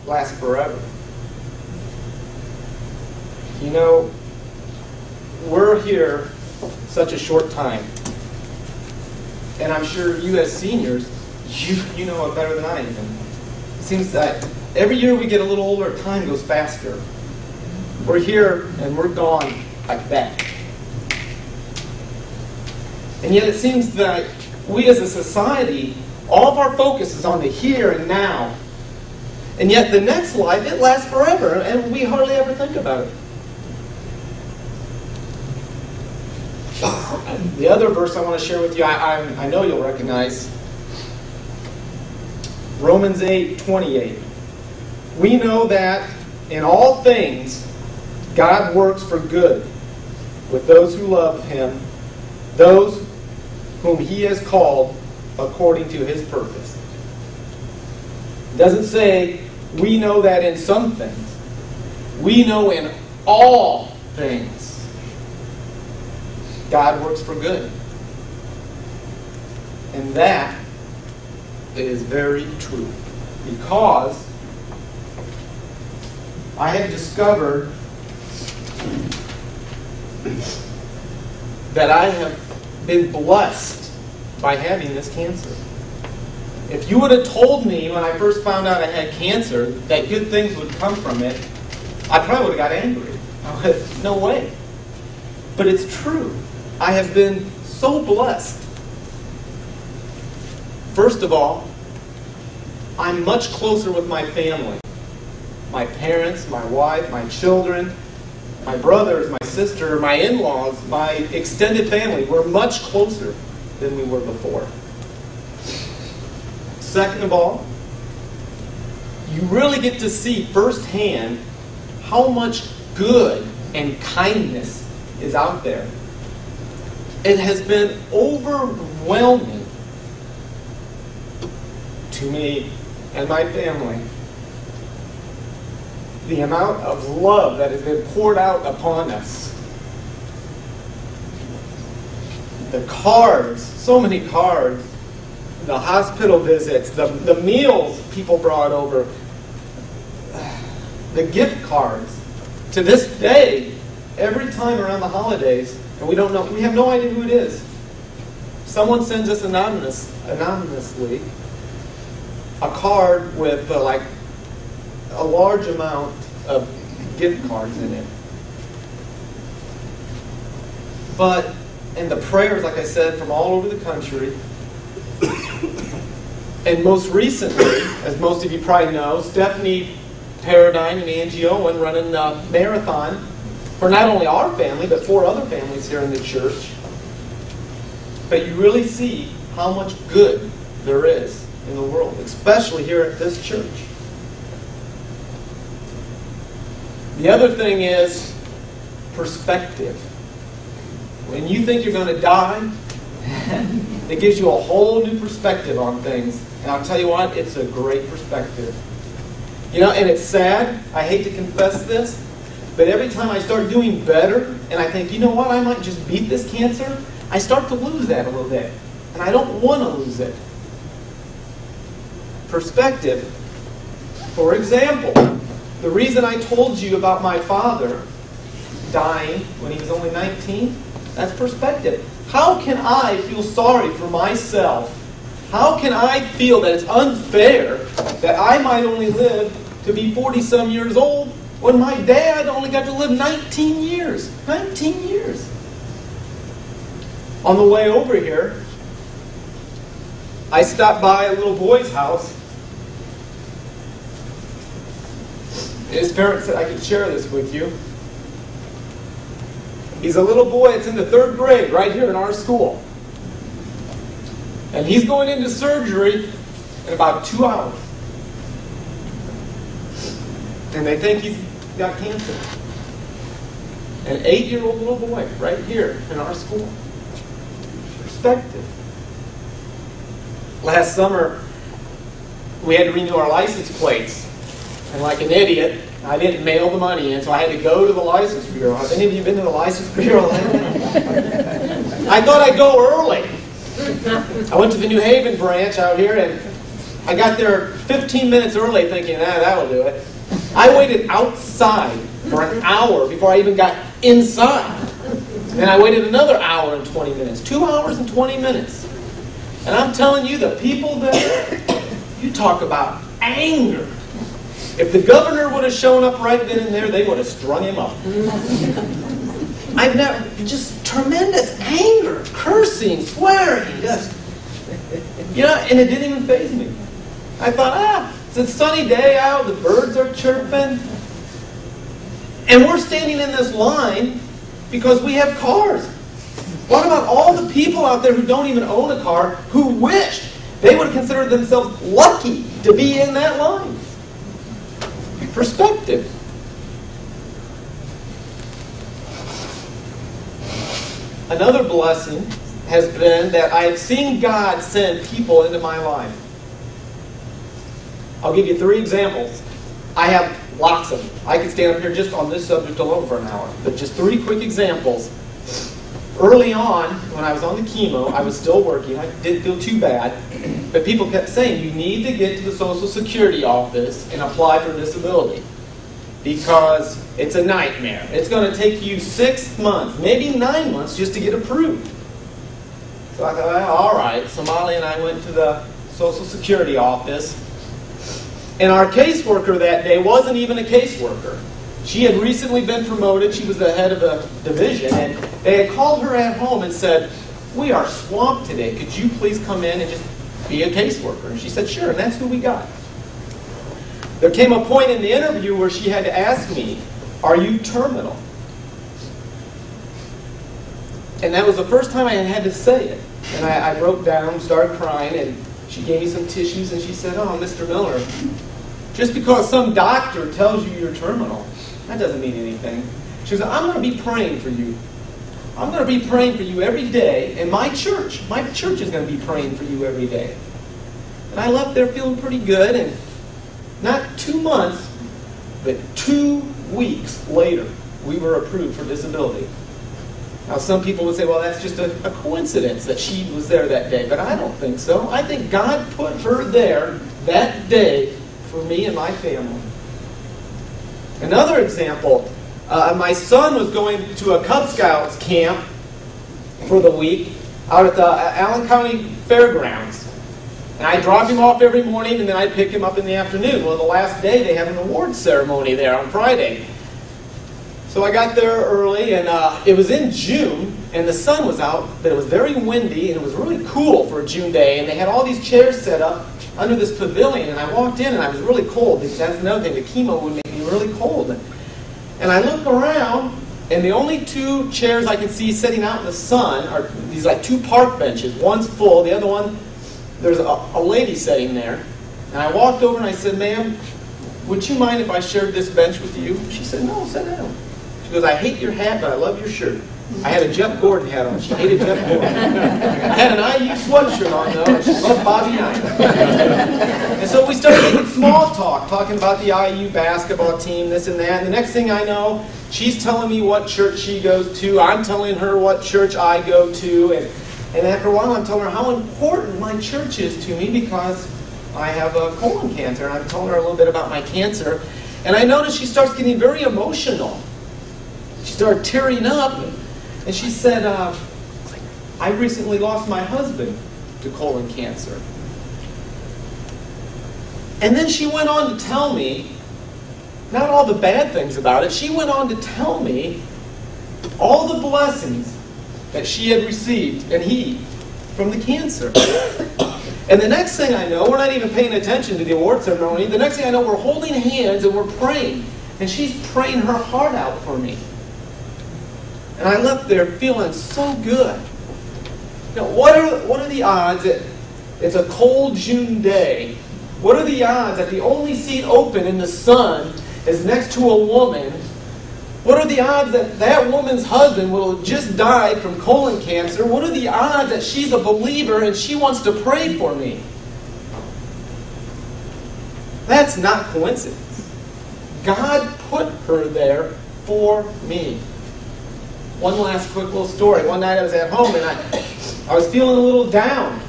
last forever. You know, we're here such a short time. And I'm sure you as seniors, you know it better than I even. It seems that every year we get a little older, time goes faster. We're here and we're gone like that. And yet it seems that we as a society, all of our focus is on the here and now. And yet the next life, it lasts forever, and we hardly ever think about it. The other verse I want to share with you, I know you'll recognize. Romans 8:28. We know that in all things God works for good with those who love Him, those whom He has called according to His purpose. It doesn't say we know that in some things. We know in all things God works for good. And that is very true. Because I have discovered that I have been blessed by having this cancer. If you would have told me when I first found out I had cancer that good things would come from it, I probably would have got angry. I would, no way. But it's true. I have been so blessed. First of all, I'm much closer with my family. My parents, my wife, my children, my brothers, my sister, my in-laws, my extended family. We're much closer than we were before. Second of all, you really get to see firsthand how much good and kindness is out there. It has been overwhelming to me and my family. The amount of love that has been poured out upon us. The cards, so many cards. The hospital visits, the meals people brought over. The gift cards. To this day, every time around the holidays, and we have no idea who it is. Someone sends us anonymously a card with like a large amount of gift cards in it. And the prayers, like I said, from all over the country. And most recently, as most of you probably know, Stephanie Paradine and Angie Owen running a marathon for not only our family, but 4 other families here in the church. But you really see how much good there is in the world, especially here at this church. The other thing is perspective. When you think you're going to die, it gives you a whole new perspective on things. And I'll tell you what, it's a great perspective. You know, and it's sad, I hate to confess this, but every time I start doing better, and I think, you know what, I might just beat this cancer, I start to lose that a little bit. And I don't want to lose it. Perspective. For example, the reason I told you about my father dying when he was only 19, that's perspective. How can I feel sorry for myself? How can I feel that it's unfair that I might only live to be 40-some years old when my dad only got to live 19 years? 19 years. On the way over here, I stopped by a little boy's house. His parents said I could share this with you. He's a little boy, it's in the 3rd grade, right here in our school. And he's going into surgery in about 2 hours. And they think he's got cancer. An 8-year-old little boy, right here in our school. Perspective. Last summer, we had to renew our license plates. And like an idiot, I didn't mail the money in, so I had to go to the license bureau. Have any of you been to the license bureau? I thought I'd go early. I went to the New Haven branch out here, and I got there 15 minutes early thinking, that'll do it. I waited outside for an hour before I even got inside. And I waited another hour and 20 minutes. 2 hours and 20 minutes. And I'm telling you, the people there, you talk about anger. If the governor would have shown up right then and there, they would have strung him up. I've never, just tremendous anger, cursing, swearing, just, and it didn't even faze me. I thought, it's a sunny day out, the birds are chirping, and we're standing in this line because we have cars. What about all the people out there who don't even own a car, who wished they would consider themselves lucky to be in that line? Perspective. Another blessing has been that I have seen God send people into my life. I'll give you 3 examples. I have lots of them. I could stand up here just on this subject alone for an hour. But just 3 quick examples. Early on, when I was on the chemo, I was still working. I didn't feel too bad. But people kept saying, you need to get to the Social Security office and apply for disability. Because it's a nightmare. It's going to take you 6 months, maybe 9 months just to get approved. So I thought, all right. So Molly and I went to the Social Security office. And our caseworker that day wasn't even a caseworker. She had recently been promoted. She was the head of a division. And they had called her at home and said, we are swamped today. Could you please come in and just be a caseworker? And she said, sure. And that's who we got. There came a point in the interview where she had to ask me, are you terminal? And that was the first time I had to say it. And I broke down, started crying, and she gave me some tissues, and she said, oh, Mr. Miller, just because some doctor tells you you're terminal, that doesn't mean anything. She said, I'm going to be praying for you. I'm going to be praying for you every day, and my church is going to be praying for you every day. And I left there feeling pretty good, and not 2 months, but 2 weeks later, we were approved for disability. Now, some people would say, well, that's just a coincidence that she was there that day, but I don't think so. I think God put her there that day for me and my family. Another example, my son was going to a Cub Scouts camp for the week out at the Allen County Fairgrounds. And I dropped him off every morning, and then I'd pick him up in the afternoon. Well, the last day, they have an awards ceremony there on Friday. So I got there early, and it was in June, and the sun was out, but it was very windy, and it was really cool for a June day. And they had all these chairs set up under this pavilion, and I walked in, and I was really cold, because that's another thing, the chemo would make me really cold. And I looked around, and the only 2 chairs I can see sitting out in the sun are these like 2 park benches. One's full, the other one, there's a lady sitting there. And I walked over and I said, ma'am, would you mind if I shared this bench with you? She said, no, sit down. She goes, I hate your hat, but I love your shirt. I had a Jeff Gordon hat on. She hated Jeff Gordon. I had an IU sweatshirt on, though, and she loved Bobby Knight. And so we started making small talk, talking about the IU basketball team, this and that. And the next thing I know, she's telling me what church she goes to. I'm telling her what church I go to. And after a while, I'm telling her how important my church is to me because I have a colon cancer. And I'm telling her a little bit about my cancer. And I noticed she starts getting very emotional. She started tearing up. And she said, I recently lost my husband to colon cancer. And then she went on to tell me, not all the bad things about it, she went on to tell me all the blessings that she had received, and he, from the cancer. And the next thing I know, we're not even paying attention to the award ceremony. The next thing I know, we're holding hands and we're praying. And she's praying her heart out for me. And I left there feeling so good. Now, what are the odds that it's a cold June day? What are the odds that the only seat open in the sun is next to a woman? What are the odds that that woman's husband will have just died from colon cancer? What are the odds that she's a believer and she wants to pray for me? That's not coincidence. God put her there for me. One last quick little story. One night I was at home and I was feeling a little down.